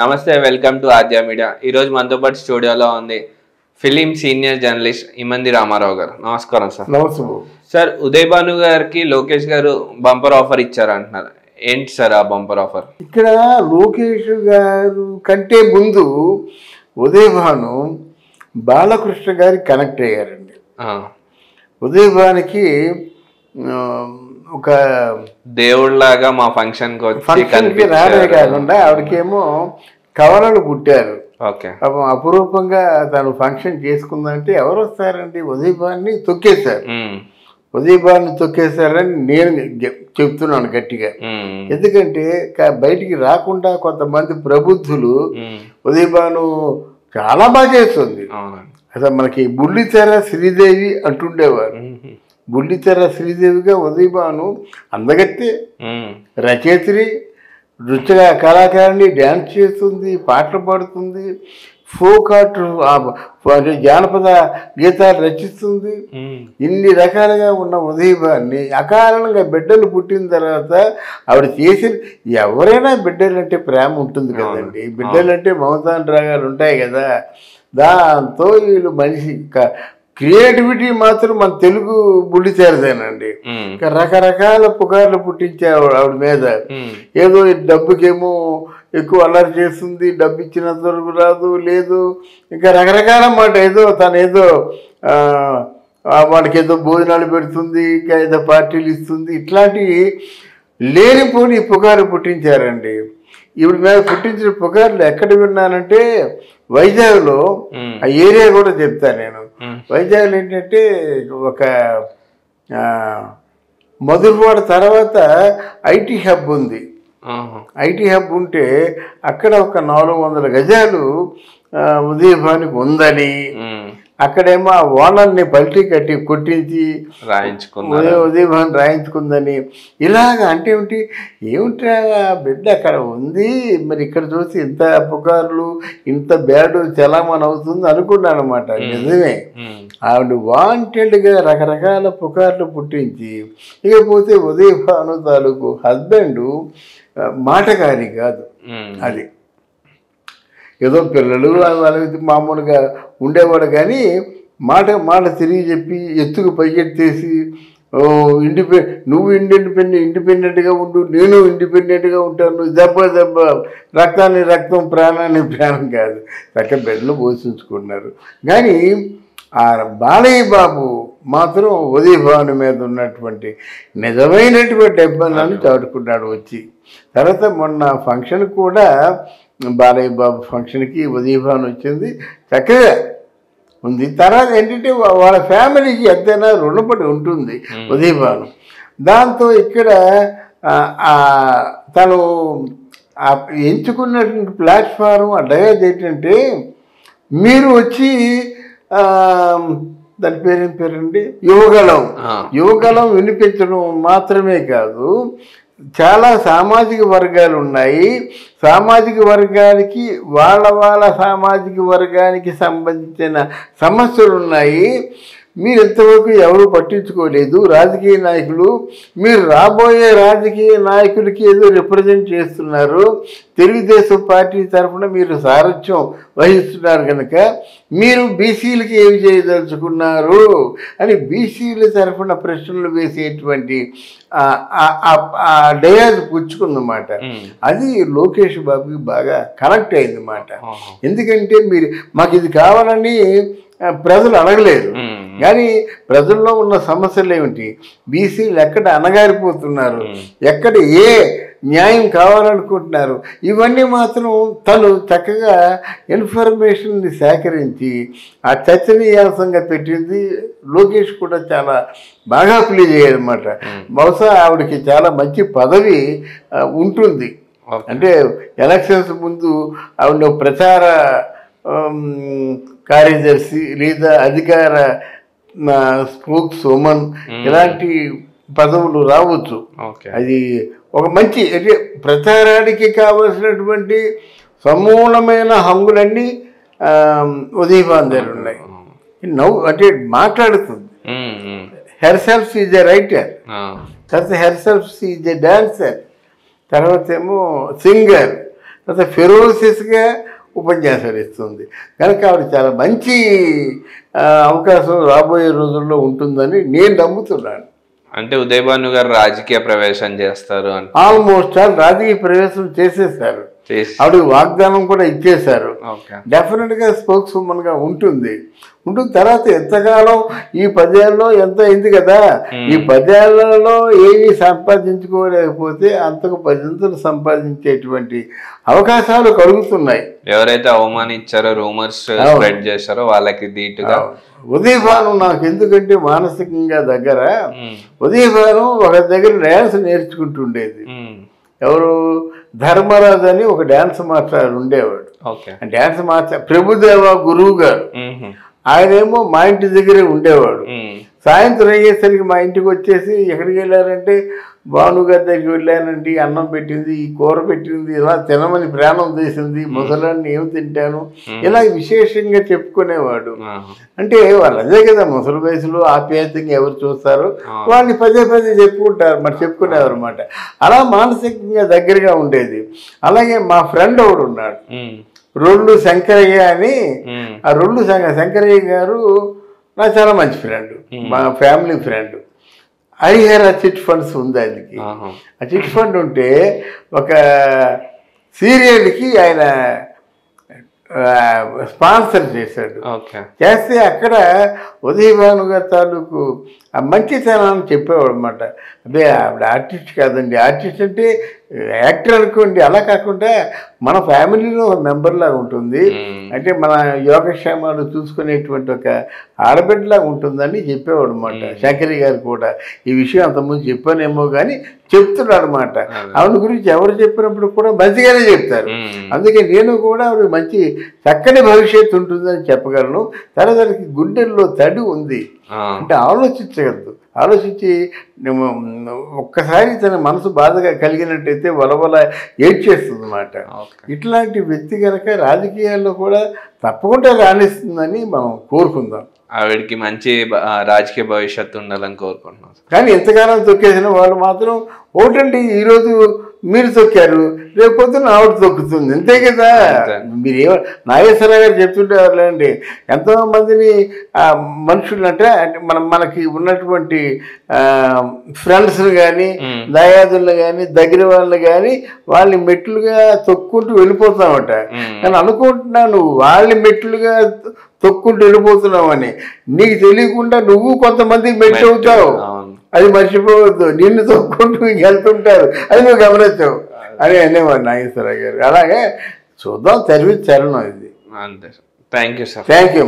నమస్తే, welcome to Aadya media. ఈరోజు మనతో పాటు స్టూడియోలో ఉంది film senior journalist Imandi Ramarao గారు. నమస్కారం సార్. నమస్తే సార్. ఉదయ్ భాను గారికి లోకేష్ గారు బంపర్ ఆఫర్ ఇచ్చారంటున్నారు, ఏంటి సార్ ఆ బంపర్ ఆఫర్? ఇక్కడ లోకేష్ గారు కంటే ముందు ఉదయ్ భాను బాలకృష్ణ గారికి కనెక్ట్ అయ్యారండి. ఉదయ్ భానుకి ఒక దేవుళ్లాగా మా ఫంక్షన్కి రావే కాకుండా ఆవిడకేమో కవలలు పుట్టారు. ఓకే. అపురూపంగా తను ఫంక్షన్ చేసుకుందంటే ఎవరు వస్తారండి? ఉదయ్ భానుని తొక్కేశారు. ఉదయ్ భాను తొక్కేశారని నేను చెప్తున్నాను గట్టిగా. ఎందుకంటే బయటికి రాకుండా కొంతమంది ప్రబుద్ధులు ఉదయ్ భాను చాలా బాగా చేస్తుంది. అసలు మనకి బుల్లితెర శ్రీదేవి అంటుండేవారు. బుల్లితెర శ్రీదేవిగా ఉదయ్ భాను అందగత్తే, రచయిత్రి, నృత్య కళాకారిణి, డ్యాన్స్ చేస్తుంది, పాటలు పాడుతుంది, ఫోక్ ఆర్ట్ జానపద గీతాలు రచిస్తుంది. ఇన్ని రకాలుగా ఉన్న ఉదయ్ భానుని అకారణంగా బిడ్డలు పుట్టిన తర్వాత ఆవిడ చేసిన, ఎవరైనా బిడ్డలంటే ప్రేమ ఉంటుంది కదండి, బిడ్డలంటే మమతానురాగాలు ఉంటాయి కదా. దాంతో వీళ్ళు మనిషి క్రియేటివిటీ మాత్రం మన తెలుగు బుల్లితెరదేనండి. ఇంకా రకరకాల పుకార్లు పుట్టించారు ఆవిడ మీద. ఏదో డబ్బుకేమో ఎక్కువ అల్లరి చేస్తుంది, డబ్బు ఇచ్చినంత వరకు రాదు, లేదు ఇంకా రకరకాల మాట. ఏదో తను ఏదో వాళ్ళకి ఏదో భోజనాలు పెడుతుంది, ఇంకా ఏదో పార్టీలు ఇస్తుంది, ఇట్లాంటివి లేనిపోని పుకారు పుట్టించారండి. ఇప్పుడు మీద పుట్టించిన పుకార్లు ఎక్కడ విన్నానంటే వైజాగ్లో, ఆ ఏరియా కూడా చెప్తాను నేను. వైజాగ్లో ఏంటంటే ఒక మధురవాడ తర్వాత ఐటీ హబ్ ఉంది. ఐటీ హబ్ ఉంటే అక్కడ ఒక 400 గజాలు ఉదయ్ భానుకి ఉందని, అక్కడేమో ఆ ఓనర్ని పల్టీ కట్టి కొట్టించి ఉదయ్ భాను రాయించుకుందని. ఇలాగ అంటే ఏమిటా బిడ్డ అక్కడ ఉంది, మరి ఇక్కడ చూసి ఇంత పుకార్లు ఇంత బ్యాడ్ చలామణి అవుతుంది అనుకున్నాను అనమాట. నిజమే, ఆవిడ వాంటెడ్గా రకరకాల పుకార్లు పుట్టించి, ఇకపోతే ఉదయ్ భాను తాలూకు హస్బెండ్ మాటగారి కాదు, అది ఏదో పిల్లలు వాళ్ళకి మామూలుగా ఉండేవాడు, కానీ మాట తిరిగి చెప్పి ఎత్తుకు పైకెత్తేసి నువ్వు ఇండిపెండెంట్గా ఉండు, నేను ఇండిపెండెంట్గా ఉంటాను, దెబ్బ రక్తాన్ని రక్తం, ప్రాణాన్ని ప్రాణం కాదు, చక్క బెడ్లు పోషించుకున్నారు. కానీ ఆ బాలయ్య బాబు మాత్రం ఉదయ్ భాను మీద ఉన్నటువంటి నిజమైనటువంటి ఇబ్బందులను చాటుకున్నాడు వచ్చి. తర్వాత మొన్న ఫంక్షన్ కూడా బాలయ్య బాబు ఫంక్షన్కి ఉదయ్ భాను వచ్చింది, చక్కగా ఉంది. తర్వాత ఏంటంటే వాళ్ళ ఫ్యామిలీకి ఎంతైనా రుణపడి ఉంటుంది ఉదయ్ భాను. దాంతో ఇక్కడ తను ఎంచుకున్నటువంటి ప్లాట్ఫారం డయాజ్ ఏంటంటే, మీరు వచ్చి దాని పేరండి యువగలం వినిపించడం మాత్రమే కాదు, చాలా సామాజిక వర్గాలు ఉన్నాయి. సామాజిక వర్గానికి వాళ్ళ సామాజిక వర్గానికి సంబంధించిన సమస్యలు ఉన్నాయి. మీరు ఇంతవరకు ఎవరు పట్టించుకోలేదు. రాజకీయ నాయకులు, మీరు రాబోయే రాజకీయ నాయకులకి ఏదో రిప్రజెంట్ చేస్తున్నారు. తెలుగుదేశం పార్టీ తరఫున మీరు సారథ్యం వహిస్తున్నారు కనుక మీరు బీసీలకి ఏమి చేయదలుచుకున్నారు అని బీసీల తరఫున ప్రశ్నలు వేసేటువంటి డయాజ్ పుచ్చుకుందన్నమాట. అది లోకేష్ బాబుకి బాగా కనెక్ట్ అయిందన్నమాట. ఎందుకంటే మీరు మాకు ఇది కావాలని ప్రజలు అడగలేదు, కానీ ప్రజల్లో ఉన్న సమస్యలు ఏమిటి, బీసీలు ఎక్కడ అనగారిపోతున్నారు, ఎక్కడ ఏ న్యాయం కావాలనుకుంటున్నారు, ఇవన్నీ మాత్రం తను చక్కగా ఇన్ఫర్మేషన్ని సేకరించి ఆ చర్చనీయాంశంగా పెట్టింది. లోకేష్ కూడా చాలా బాగా ప్లే చేయదన్నమాట. బహుశా ఆవిడకి చాలా మంచి పదవి ఉంటుంది. అంటే ఎలక్షన్స్ ముందు ఆవిడ ప్రచార కార్యదర్శి లేదా అధికార స్పోక్స్ ఉమెన్ ఇలాంటి పదవులు రావచ్చు. అది ఒక మంచి, అంటే ప్రచారానికి కావలసినటువంటి సమూలమైన హంగులన్నీ ఉదయ్ భాను దగ్గర ఉన్నాయి. అంటే మాట్లాడుతుంది. హెర్సెల్ఫ్ ఈజ్ ఎ రైటర్, తర్వాత హెర్సెల్ఫ్ ఈజ్ ఎ డాన్సర్, తర్వాత ఏమో సింగర్, తర్వాత ఫెరోసిస్గా ఉపన్యాసాలు ఇస్తుంది. కనుక ఆవిడ చాలా మంచి అవకాశం రాబోయే రోజుల్లో ఉంటుందని నేను నమ్ముతున్నాను. అంటే ఉదయ్ భాను గారు రాజకీయ ప్రవేశం చేస్తారు అంటే ఆల్మోస్ట్ ఆల్ రాజకీయ ప్రవేశం చేసేసారు. ఆవిడ వాగ్దానం కూడా ఇచ్చేశారు. డెఫినెట్గా స్పోక్స్ ఉమెన్గా ఉంటుంది. తర్వాత ఎంతకాలం ఈ 10 ఏళ్ళలో ఎంత అయింది కదా, ఈ 10 ఏళ్లలో ఏమీ సంపాదించుకోలేకపోతే అంతకు 10 సంపాదించేటువంటి అవకాశాలు కలుగుతున్నాయి. ఎవరైతే అవమానించారో రూమర్స్ స్ప్రెడ్ చేశారో వాళ్ళకి ధీటుగా ఉదయ్ భాను నాకు ఎందుకంటే మానసికంగా దగ్గర. ఉదయ్ భాను ఒక దగ్గర డ్యాన్స్ నేర్చుకుంటుండేది. ఎవరు ధర్మరాజు అని ఒక డ్యాన్స్ మాస్టర్ ఉండేవాడు. డ్యాన్స్ మాస్టర్ ప్రభుదేవ గురువు గారు. ఆయనేమో మా ఇంటి దగ్గరే ఉండేవాడు. సాయంత్రం అయ్యేసరికి మా ఇంటికి వచ్చేసి ఎక్కడికి వెళ్ళారంటే భానుగారి దగ్గరికి వెళ్ళానండి, అన్నం పెట్టింది, ఈ కూర పెట్టింది, ఇలా తినమని ప్రాణం చేసింది, ముసలాన్ని ఏమి తింటాను, ఇలా విశేషంగా చెప్పుకునేవాడు. అంటే వాళ్ళు అదే కదా ముసలి వయసులో ఆప్యాయతంగా ఎవరు చూస్తారు వాళ్ళని పదే చెప్పుకుంటారు, మరి చెప్పుకునేవారు అనమాట. అలా మానసికంగా దగ్గరగా ఉండేది. అలాగే మా ఫ్రెండ్ ఒకడు ఉన్నాడు, రొల్లు శంకరయ్య అని. ఆ రొల్లు శంకరయ్య గారు నాకు చాలా మంచి ఫ్రెండ్, మా family friend. Harihara chit funds ఉంది ఆయనకి. ఆ చిట్ ఫండ్ ఉంటే ఒక సీరియల్కి ఆయన స్పాన్సర్ చేశాడు. చేస్తే అక్కడ ఉదయ్ భాను గారి తాలూకు ఆ మంచితనాన్ని చెప్పేవాడు అనమాట. అదే ఆవిడ ఆర్టిస్ట్ కాదండి, ఆర్టిస్ట్ అంటే యాక్టర్ అనుకోండి, అలా కాకుండా మన ఫ్యామిలీలో ఒక మెంబర్లాగా ఉంటుంది, అంటే మన యోగక్షేమాలు చూసుకునేటువంటి ఒక ఆడబిడ్డలాగా ఉంటుందని చెప్పేవాడు అనమాట. శంకరి గారు కూడా ఈ విషయం అంతకుముందు చెప్పానేమో కానీ చెప్తున్నాడు అనమాట. ఆవిడ గురించి ఎవరు చెప్పినప్పుడు కూడా మంచిగానే చెప్తారు. అందుకే నేను కూడా ఆవిడ మంచి చక్కని భవిష్యత్తు ఉంటుందని చెప్పగలను. తనకి గుండెల్లో తడి ఉంది అంటే ఆలోచించగలదు. ఆలోచించి ఒక్కసారి తన మనసు బాధగా కలిగినట్టయితే వలవల ఏడ్చేస్తుంది అన్నమాట. ఇట్లాంటి వ్యక్తి కనుక రాజకీయాల్లో కూడా తప్పకుండా రాణిస్తుందని మనం కోరుకుందాం. ఆవిడకి మంచి రాజకీయ భవిష్యత్తు ఉండాలని కోరుకుంటున్నాం. కానీ ఎంతకాలం తొక్కేసిన వాళ్ళు మాత్రం ఒకటండి, ఈరోజు మీరు తొక్కారు, రేపు పొద్దున్న ఆవిడ తొక్కుతుంది, అంతే కదా. మీరేమో నాగేశ్వరరావు గారు చెప్తుండేవాళ్ళండి, ఎంతోమందిని మనుషులు అంటే మనకి ఉన్నటువంటి ఫ్రెండ్స్ని కానీ దయాదులను కానీ దగ్గర వాళ్ళని కానీ వాళ్ళని మెట్లుగా తొక్కుంటూ వెళ్ళిపోతామట. కానీ అనుకుంటున్నాను వాళ్ళని మెట్లుగా తొక్కుంటూ వెళ్ళిపోతున్నామని, నీకు తెలియకుండా నువ్వు కొంతమందికి మెట్లు అవుతావు, అది మర్చిపోవద్దు. నిన్ను తొక్కుంటూ వెళ్తుంటారు, అది నువ్వు గమనించావు అని అనేవాడు నాగేశ్వరరావు గారు. అలాగే చూద్దాం, చరణం ఇది. అంతే. Thank you sir. Thank you.